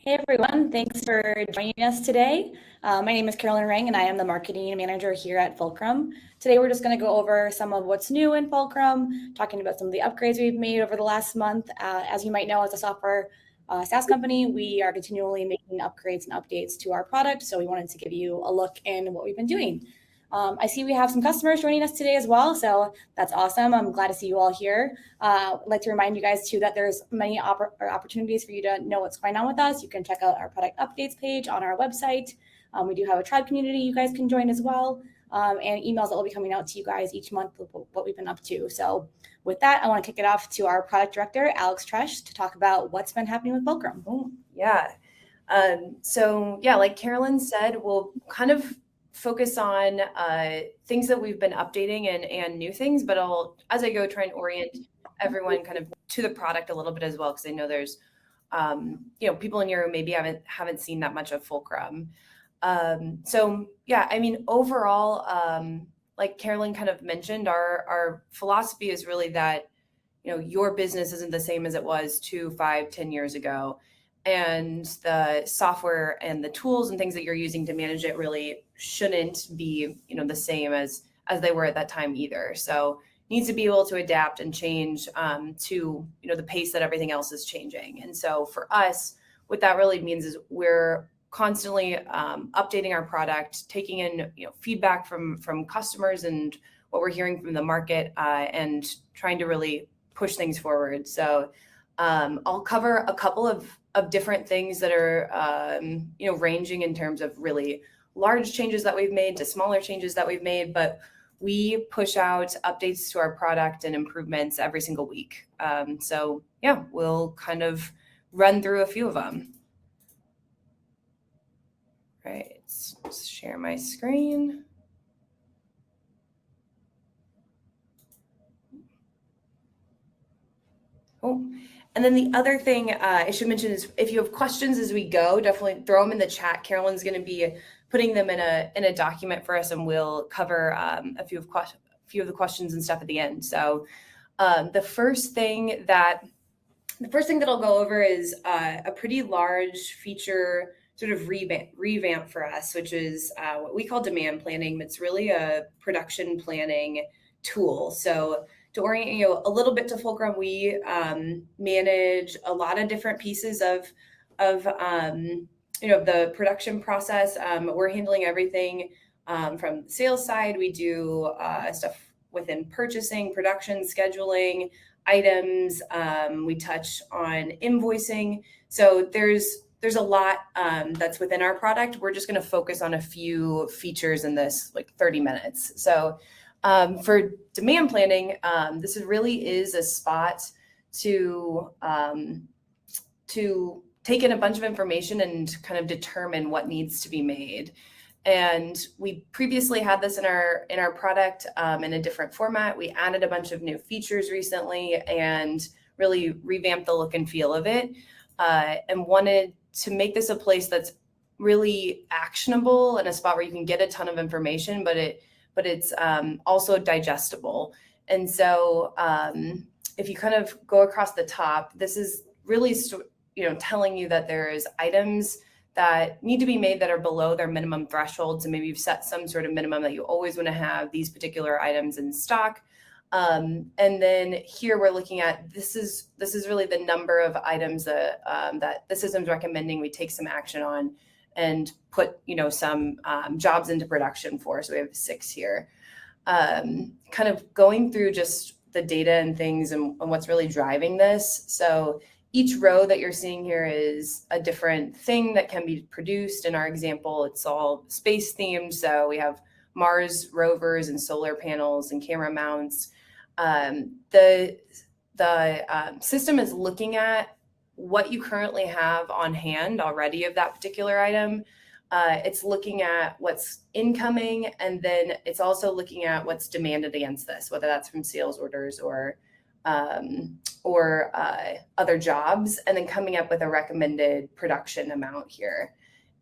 Hey everyone, thanks for joining us today. My name is Carolyn Rang and I am the marketing manager here at Fulcrum. Today we're just going to go over some of what's new in Fulcrum, talking about some of the upgrades we've made over the last month. As you might know, as a software SaaS company, we are continually making upgrades and updates to our product, so we wanted to give you a look in what we've been doing. I see we have some customers joining us today as well, so that's awesome. I'm glad to see you all here. I'd like to remind you guys too that there's many opportunities for you to know what's going on with us. You can check out our product updates page on our website. We do have a tribe community you guys can join as well, and emails that will be coming out to you guys each month with what we've been up to. So with that, I want to kick it off to our product director, Alex Troesch, to talk about what's been happening with Fulcrum. Yeah. Like Carolyn said, we'll kind of focus on things that we've been updating and new things, but as I go, try and orient everyone kind of to the product a little bit as well, because I know there's people in here who maybe haven't seen that much of Fulcrum. Overall, like Carolyn kind of mentioned, our philosophy is really that your business isn't the same as it was 2, 5, 10 years ago. And the software and the tools and things that you're using to manage it really shouldn't be, the same as they were at that time either. So needs to be able to adapt and change to, the pace that everything else is changing. And so for us, what that really means is we're constantly updating our product, taking in, feedback from customers and what we're hearing from the market, and trying to really push things forward. So I'll cover a couple of different things that are, ranging in terms of really large changes that we've made to smaller changes that we've made, but we push out updates to our product and improvements every single week. We'll kind of run through a few of them. Right, let's share my screen. Oh. And then the other thing I should mention is if you have questions as we go, definitely throw them in the chat. Carolyn's going to be putting them in a document for us, and we'll cover a few of the questions and stuff at the end. So the first thing that I'll go over is a pretty large feature sort of revamp for us, which is what we call demand planning. It's really a production planning tool. So to orient you a little bit to Fulcrum, we manage a lot of different pieces of the production process. We're handling everything from the sales side. We do stuff within purchasing, production, scheduling, items. We touch on invoicing. So there's a lot that's within our product. We're just going to focus on a few features in this 30 minutes. So for demand planning, this really is a spot to take in a bunch of information and kind of determine what needs to be made. And we previously had this in our product in a different format. We added a bunch of new features recently and really revamped the look and feel of it, and wanted to make this a place that's really actionable and a spot where you can get a ton of information, but it's also digestible. And so if you kind of go across the top, this is really telling you that there's items that need to be made that are below their minimum thresholds, and maybe you've set some sort of minimum that you always want to have these particular items in stock. And then here we're looking at this is really the number of items that the system's recommending we take some action on and put some jobs into production for. So we have 6 here. Kind of going through just the data and things and what's really driving this. So each row that you're seeing here is a different thing that can be produced. In our example, it's all space themed. So we have Mars rovers and solar panels and camera mounts. The system is looking at what you currently have on hand already of that particular item. It's looking at what's incoming, and then it's also looking at what's demanded against this, whether that's from sales orders or other jobs, and then coming up with a recommended production amount here.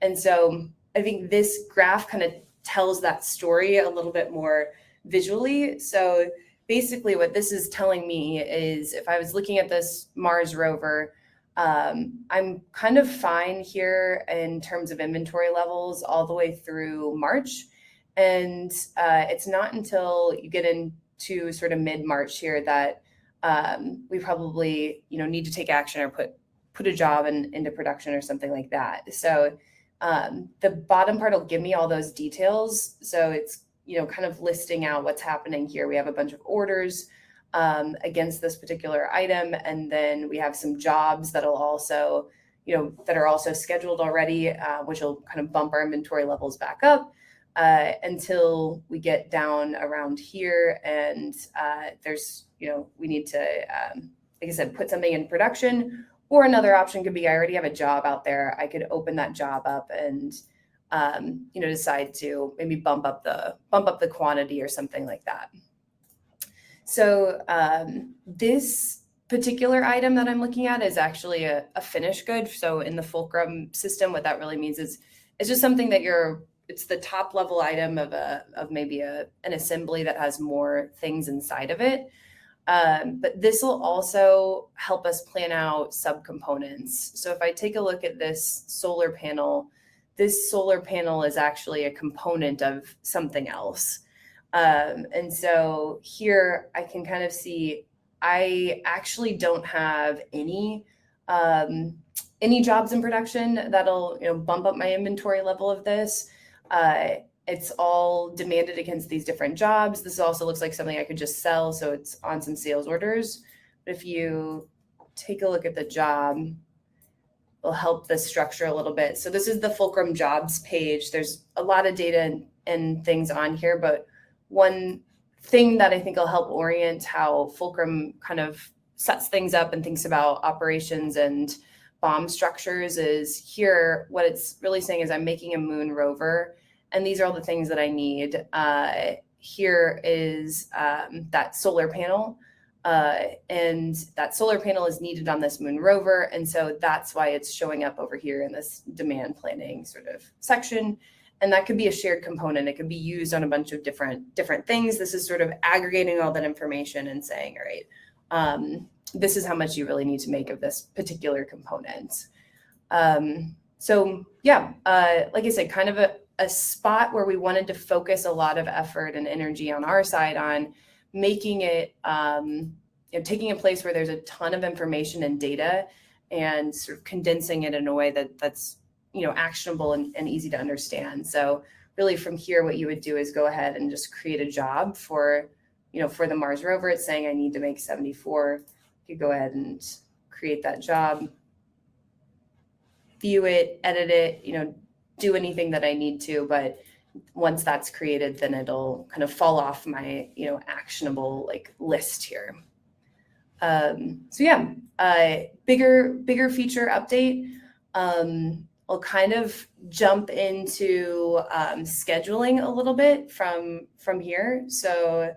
And so I think this graph kind of tells that story a little bit more visually. So basically what this is telling me is if I was looking at this Mars rover, I'm kind of fine here in terms of inventory levels all the way through March. And it's not until you get into sort of mid-March here that we probably, need to take action or put a job into production or something like that. So the bottom part will give me all those details. So it's, kind of listing out what's happening here. We have a bunch of orders against this particular item. And then we have some jobs that'll also, that are also scheduled already, which will kind of bump our inventory levels back up until we get down around here. And there's, we need to, like I said, put something in production. Or another option could be I already have a job out there. I could open that job up and decide to maybe bump up the quantity or something like that. So this particular item that I'm looking at is actually a finished good. So in the Fulcrum system, what that really means is it's just something that it's the top level item of maybe an assembly that has more things inside of it. But this will also help us plan out subcomponents. So if I take a look at this solar panel is actually a component of something else. And so here I can kind of see I actually don't have any jobs in production that'll bump up my inventory level of this. It's all demanded against these different jobs. This also looks like something I could just sell, so it's on some sales orders. But if you take a look at the job, it'll help the structure a little bit. So this is the Fulcrum jobs page. There's a lot of data and things on here, but one thing that I think will help orient how Fulcrum kind of sets things up and thinks about operations and bomb structures is here. What it's really saying is I'm making a moon rover, and these are all the things that I need. Here is that solar panel, and that solar panel is needed on this moon rover. And so that's why it's showing up over here in this demand planning sort of section. And that could be a shared component. It could be used on a bunch of different things. This is sort of aggregating all that information and saying, all right, this is how much you really need to make of this particular component. So yeah, like I said, kind of a spot where we wanted to focus a lot of effort and energy on our side on making it, taking a place where there's a ton of information and data and sort of condensing it in a way that's actionable and easy to understand. So really from here, what you would do is go ahead and just create a job for the Mars rover. It's saying I need to make 74. You could go ahead and create that job, view it, edit it, do anything that I need to. But once that's created, then it'll kind of fall off my, actionable list here. So yeah, bigger feature update. I'll kind of jump into scheduling a little bit from here. So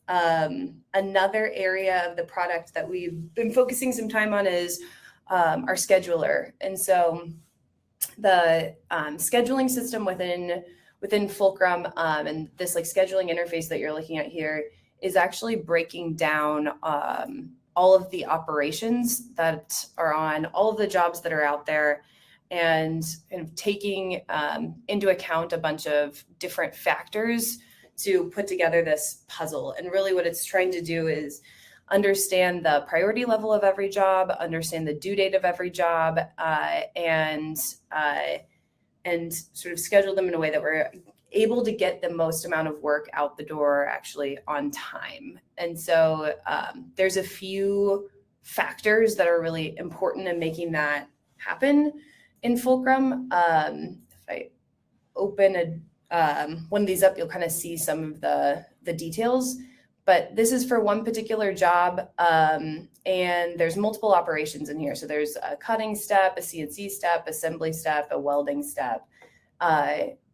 another area of the product that we've been focusing some time on is our scheduler. And so the scheduling system within Fulcrum and this scheduling interface that you're looking at here is actually breaking down all of the operations that are on all of the jobs that are out there, and kind of taking into account a bunch of different factors to put together this puzzle. And really what it's trying to do is understand the priority level of every job, understand the due date of every job, and sort of schedule them in a way that we're able to get the most amount of work out the door actually on time. And so there's a few factors that are really important in making that happen in Fulcrum. If I open one of these up, you'll kind of see some of the details. But this is for one particular job, and there's multiple operations in here. So there's a cutting step, a CNC step, assembly step, a welding step.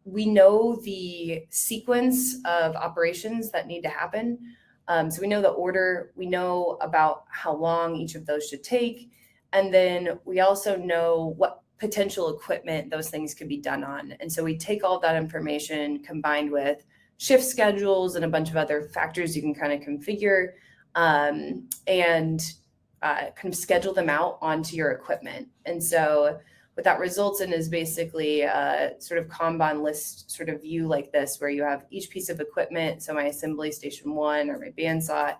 We know the sequence of operations that need to happen. So we know the order, we know about how long each of those should take. And then we also know what potential equipment those things could be done on. And so we take all that information combined with shift schedules and a bunch of other factors you can kind of configure, and kind of schedule them out onto your equipment. And so what that results in is basically a sort of Kanban list sort of view like this, where you have each piece of equipment, so my assembly station 1 or my bandsaw,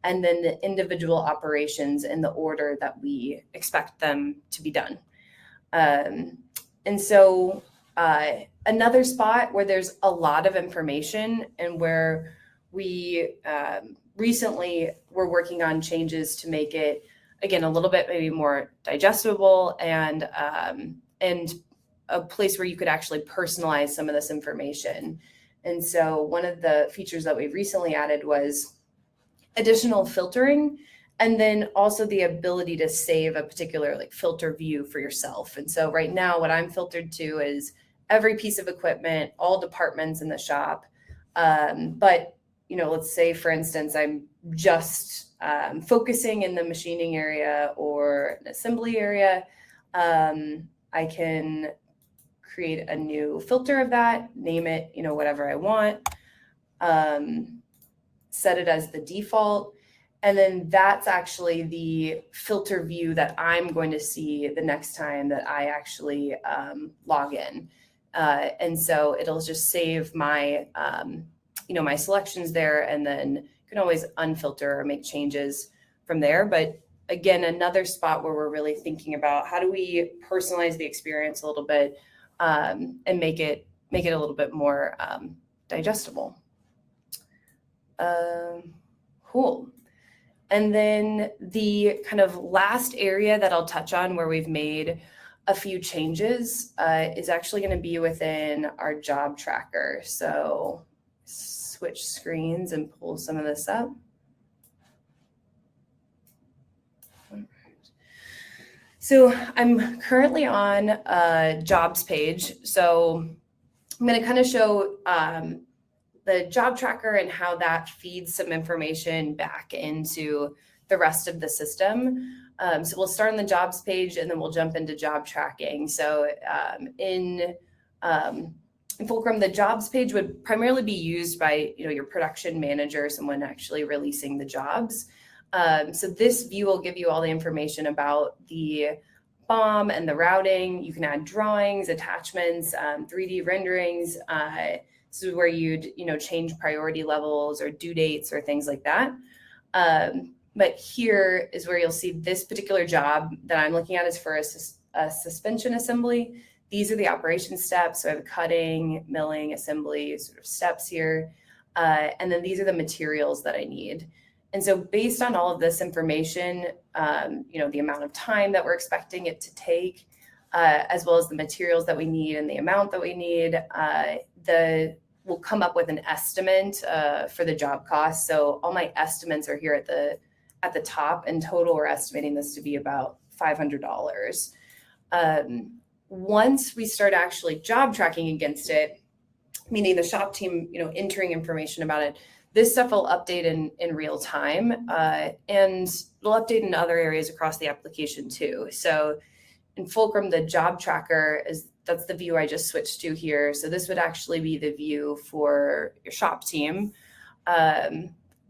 and then the individual operations in the order that we expect them to be done. And so another spot where there's a lot of information and where we recently were working on changes to make it, again, a little bit maybe more digestible and a place where you could actually personalize some of this information. And so one of the features that we recently added was additional filtering, and then also the ability to save a particular like filter view for yourself. And so right now what I'm filtered to is every piece of equipment, all departments in the shop. But, you know, let's say, for instance, I'm just focusing in the machining area or an assembly area. I can create a new filter of that, name it, you know, whatever I want, set it as the default. And then that's actually the filter view that I'm going to see the next time that I actually log in. And so it'll just save my, you know, my selections there, and then you can always unfilter or make changes from there. But again, another spot where we're really thinking about how do we personalize the experience a little bit and make it a little bit more digestible. Cool. And then the kind of last area that I'll touch on where we've made a few changes is actually going to be within our job tracker. So switch screens and pull some of this up. So I'm currently on a jobs page. So I'm going to kind of show the job tracker and how that feeds some information back into the rest of the system. So we'll start on the jobs page and then we'll jump into job tracking. So in Fulcrum, the jobs page would primarily be used by, you know, your production manager, someone actually releasing the jobs. So this view will give you all the information about the BOM and the routing. You can add drawings, attachments, 3D renderings. This is where you'd, you know, change priority levels or due dates or things like that. But here is where you'll see this particular job that I'm looking at is for a suspension assembly. These are the operation steps. So I have cutting, milling, assembly sort of steps here. And then these are the materials that I need. And so based on all of this information, you know, the amount of time that we're expecting it to take, as well as the materials that we need and the amount that we need, we'll come up with an estimate for the job cost. So all my estimates are here at the top. In total, we're estimating this to be about $500. Once we start actually job tracking against it, meaning the shop team, you know, entering information about it, this stuff will update in real time, and it'll update in other areas across the application too. So in Fulcrum, the job tracker that's the view I just switched to here. So this would actually be the view for your shop team.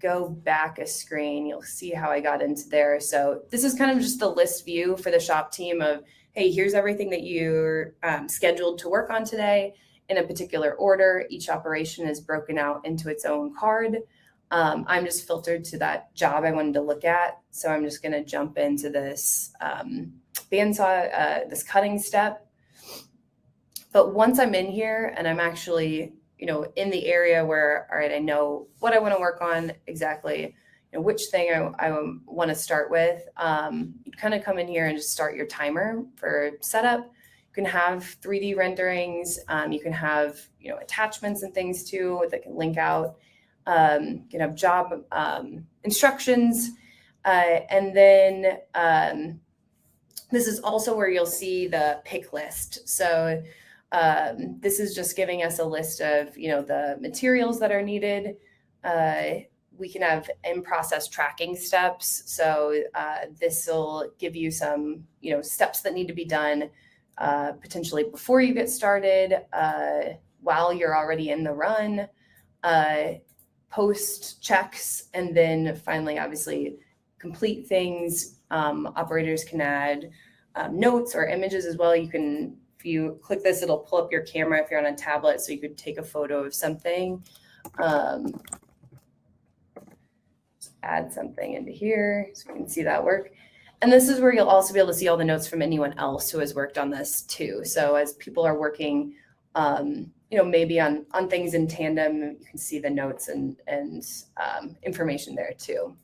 Go back a screen, you'll see how I got into there. So this is kind of just the list view for the shop team of, hey, here's everything that you're scheduled to work on today in a particular order. Each operation is broken out into its own card. I'm just filtered to that job I wanted to look at. So I'm just going to jump into this bandsaw, this cutting step. But once I'm in here and I'm actually, you know, in the area where, all right, I know what I want to work on exactly, you know, which thing I want to start with, you kind of come in here and just start your timer for setup. You can have 3D renderings. You can have, you know, attachments and things too that can link out. You can have job instructions. And then this is also where you'll see the pick list. So this is just giving us a list of, you know, the materials that are needed. We can have in-process tracking steps. So this will give you some, you know, steps that need to be done potentially before you get started, while you're already in the run, post checks, and then finally, obviously, complete things. Operators can add notes or images as well. You can, if you click this, it'll pull up your camera if you're on a tablet, so you could take a photo of something. Add something into here so you can see that work. And this is where you'll also be able to see all the notes from anyone else who has worked on this too. So as people are working, maybe on things in tandem, you can see the notes and information there too.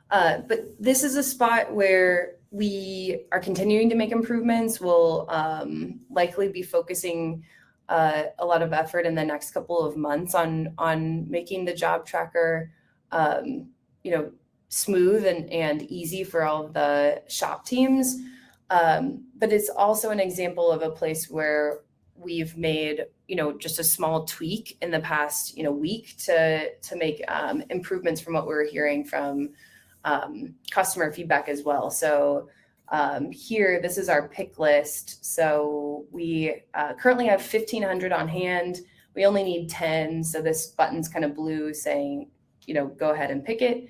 But this is a spot where we are continuing to make improvements. We'll likely be focusing a lot of effort in the next couple of months on making the job tracker smooth and easy for all of the shop teams. But it's also an example of a place where we've made, just a small tweak in the past, week to make improvements from what we were hearing from customer feedback as well. So here, this is our pick list. So we currently have 1,500 on hand. We only need 10. So this button's kind of blue saying, go ahead and pick it.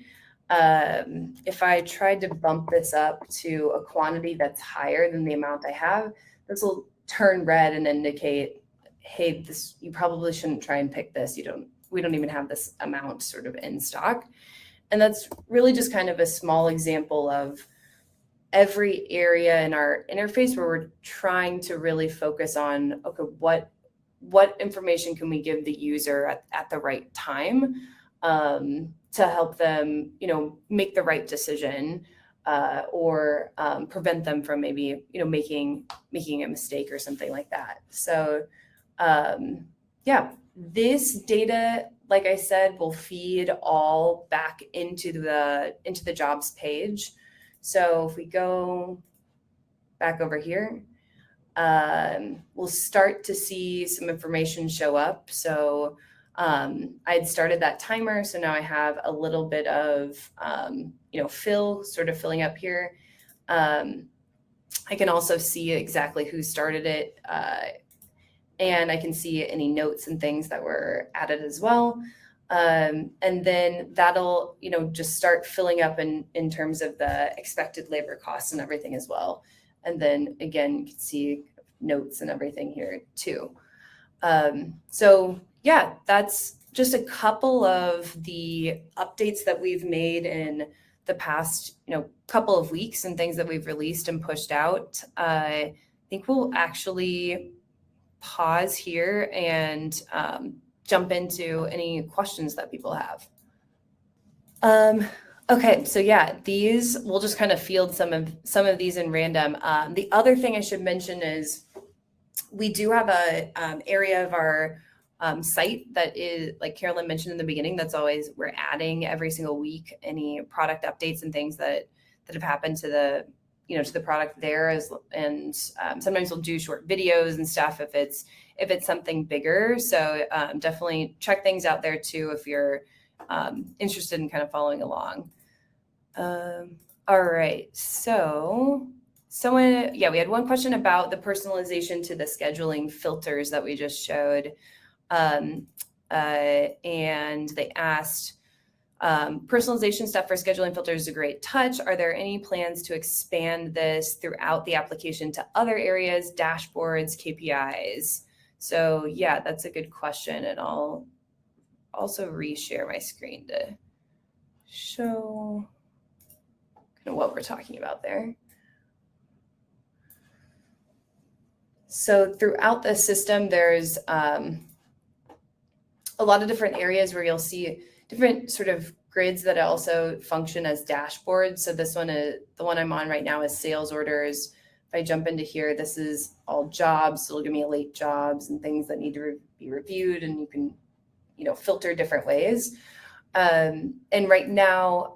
If I tried to bump this up to a quantity that's higher than the amount I have, this will turn red and indicate, hey, you probably shouldn't try and pick this. We don't even have this amount sort of in stock. And that's really just kind of a small example of every area in our interface where we're trying to really focus on, okay, what information can we give the user at the right time to help them, make the right decision or prevent them from maybe, making a mistake or something like that. So this data, like I said, will feed all back into the jobs page. So if we go back over here, we'll start to see some information show up. So I had started that timer, so now I have a little bit of filling up here. I can also see exactly who started it, and I can see any notes and things that were added as well. And then that'll, just start filling up in terms of the expected labor costs and everything as well. And then again, you can see notes and everything here too. So yeah, that's just a couple of the updates that we've made in the past, couple of weeks and things that we've released and pushed out. I think we'll actually pause here and jump into any questions that people have. Okay, so yeah, we'll just kind of field some of these in random. The other thing I should mention is we do have a area of our site that is, like Carolyn mentioned in the beginning, we're adding every single week any product updates and things that have happened to the product there, and sometimes we'll do short videos and stuff if it's something bigger. So definitely check things out there too if you're interested in kind of following along. All right, so we had one question about the personalization to the scheduling filters that we just showed. And they asked, personalization stuff for scheduling filters is a great touch. Are there any plans to expand this throughout the application to other areas, dashboards, KPIs? So yeah, that's a good question. And I'll also reshare my screen to show kind of what we're talking about there. So throughout the system, there's a lot of different areas where you'll see different sort of grids that also function as dashboards. So this one, the one I'm on right now, is sales orders. If I jump into here, this is all jobs. So it'll give me late jobs and things that need to be reviewed, and you can, filter different ways. And right now,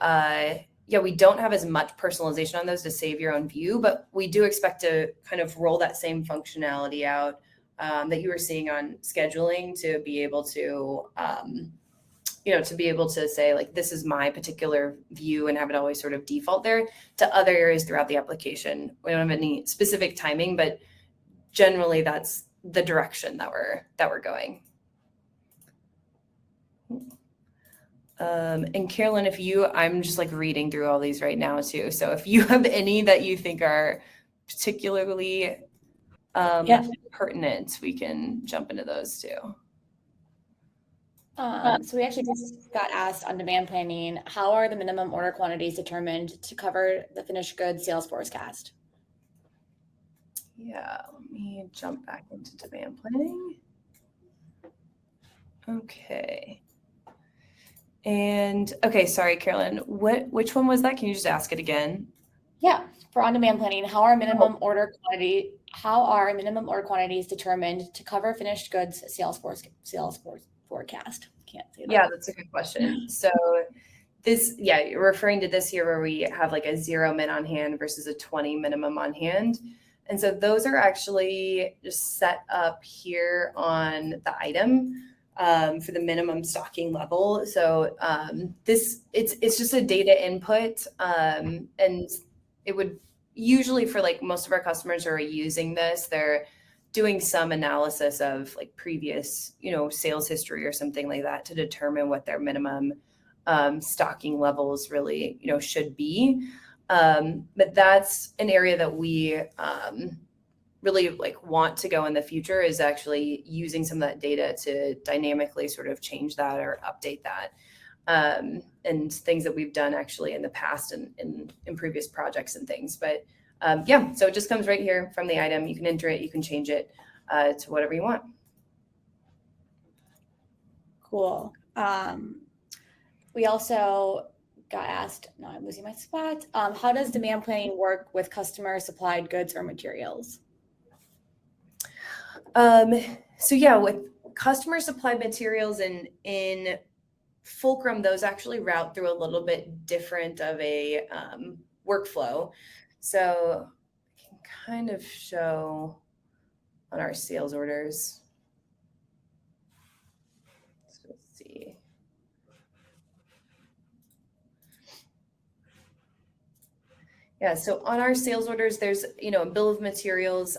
we don't have as much personalization on those to save your own view, but we do expect to kind of roll that same functionality out that you were seeing on scheduling to be able to, to be able to say, like, this is my particular view and have it always sort of default there to other areas throughout the application. We don't have any specific timing, but generally that's the direction that we're going. And Carolyn, I'm just like reading through all these right now too. So if you have any that you think are particularly pertinent, we can jump into those too. So we actually just got asked on demand planning, how are the minimum order quantities determined to cover the finished goods sales forecast? Yeah, let me jump back into demand planning. Okay. And okay, sorry, Carolyn, which one was that? Can you just ask it again? Yeah, for on-demand planning, how are minimum order quantities determined to cover finished goods sales forecast? Can't say that. Yeah, that's a good question. So you're referring to this here where we have like a 0 min on hand versus a 20 minimum on hand. And so those are actually just set up here on the item for the minimum stocking level. So it's just a data input, and it would usually, for like most of our customers who are using this, they're doing some analysis of like previous, sales history or something like that to determine what their minimum stocking levels really, should be. But that's an area that we really like want to go in the future, is actually using some of that data to dynamically sort of change that or update that. And things that we've done actually in the past and in previous projects and things. But so it just comes right here from the item. You can enter it, you can change it to whatever you want. Cool. We also got asked, now I'm losing my spot. How does demand planning work with customer supplied goods or materials? With customer supplied materials in Fulcrum, those actually route through a little bit different of a workflow. So I can kind of show on our sales orders. So let's see. Yeah, so on our sales orders, there's, a bill of materials.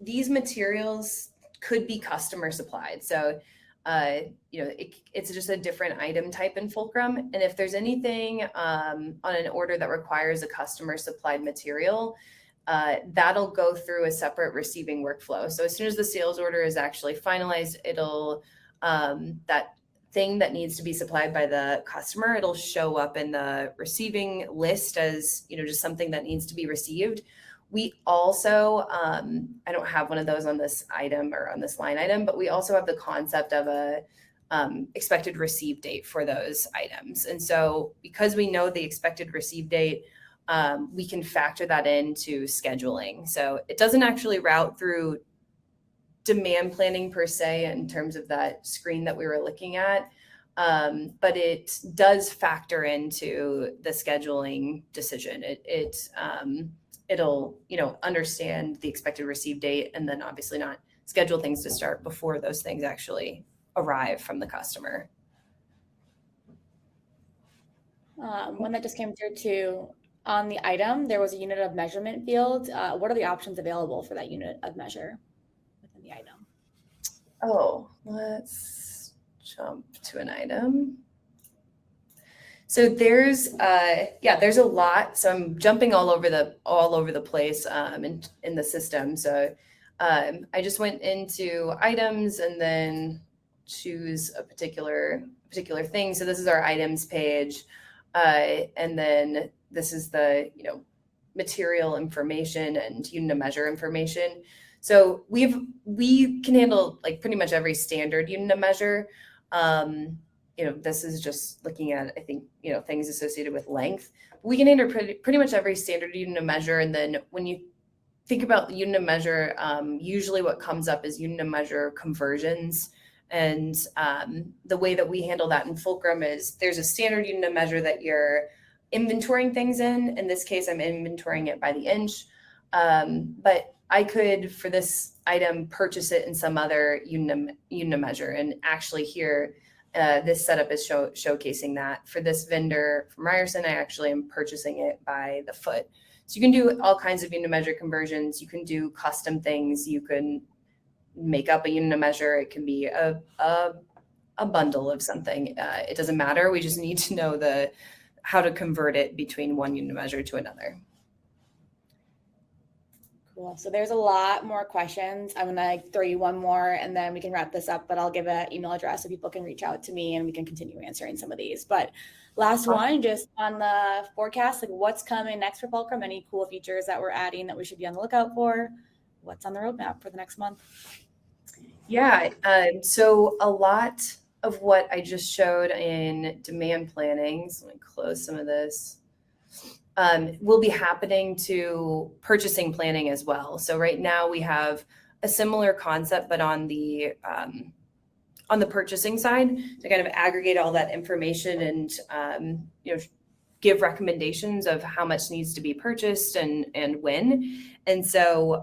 These materials could be customer supplied. So, it's just a different item type in Fulcrum. And if there's anything on an order that requires a customer supplied material, that'll go through a separate receiving workflow. So as soon as the sales order is actually finalized, it'll, that thing that needs to be supplied by the customer, it'll show up in the receiving list as, just something that needs to be received. We also, I don't have one of those on this item or on this line item, but we also have the concept of a expected receive date for those items. And so because we know the expected receive date, we can factor that into scheduling. So it doesn't actually route through demand planning per se in terms of that screen that we were looking at, but it does factor into the scheduling decision. It'll understand the expected receive date and then obviously not schedule things to start before those things actually arrive from the customer. One that just came through too, on the item, there was a unit of measurement field. What are the options available for that unit of measure within the item? Oh, let's jump to an item. So there's a lot. So I'm jumping all over the place in the system. So I just went into items and then choose a particular thing. So this is our items page, and then this is the material information and unit of measure information. So we can handle like pretty much every standard unit of measure. This is just looking at, I think, things associated with length. We can handle pretty much every standard unit of measure. And then when you think about the unit of measure, usually what comes up is unit of measure conversions. And the way that we handle that in Fulcrum is there's a standard unit of measure that you're inventorying things in. In this case, I'm inventorying it by the inch. But I could, for this item, purchase it in some other unit of measure. And actually here, this setup is showcasing that. For this vendor from Ryerson, I actually am purchasing it by the foot. So you can do all kinds of unit of measure conversions. You can do custom things. You can make up a unit of measure. It can be a a bundle of something. It doesn't matter. We just need to know how to convert it between one unit measure to another. Cool. So there's a lot more questions. I'm going to throw you one more and then we can wrap this up, but I'll give an email address so people can reach out to me and we can continue answering some of these. But last one, just on the forecast, like what's coming next for Fulcrum? Any cool features that we're adding that we should be on the lookout for? What's on the roadmap for the next month? Yeah, so a lot of what I just showed in demand planning, so let me close some of this, will be happening to purchasing planning as well. So right now we have a similar concept, but on the purchasing side to kind of aggregate all that information and give recommendations of how much needs to be purchased and when. And so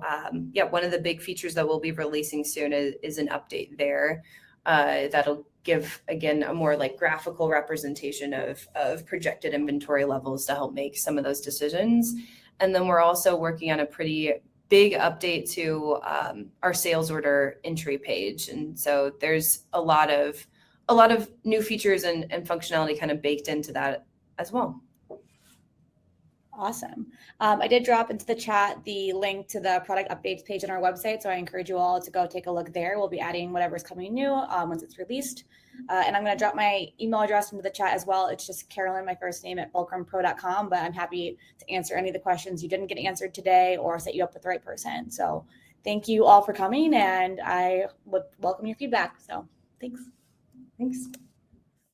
one of the big features that we'll be releasing soon is an update there that'll give, again, a more like graphical representation of projected inventory levels to help make some of those decisions. And then we're also working on a pretty big update to our sales order entry page. And so there's a lot of new features and functionality kind of baked into that as well. Awesome. I did drop into the chat the link to the product updates page on our website. So I encourage you all to go take a look there. We'll be adding whatever's coming new once it's released. And I'm going to drop my email address into the chat as well. It's just Carolyn, my first name, at fulcrumpro.com. But I'm happy to answer any of the questions you didn't get answered today or set you up with the right person. So thank you all for coming, and I would welcome your feedback. So thanks. Thanks.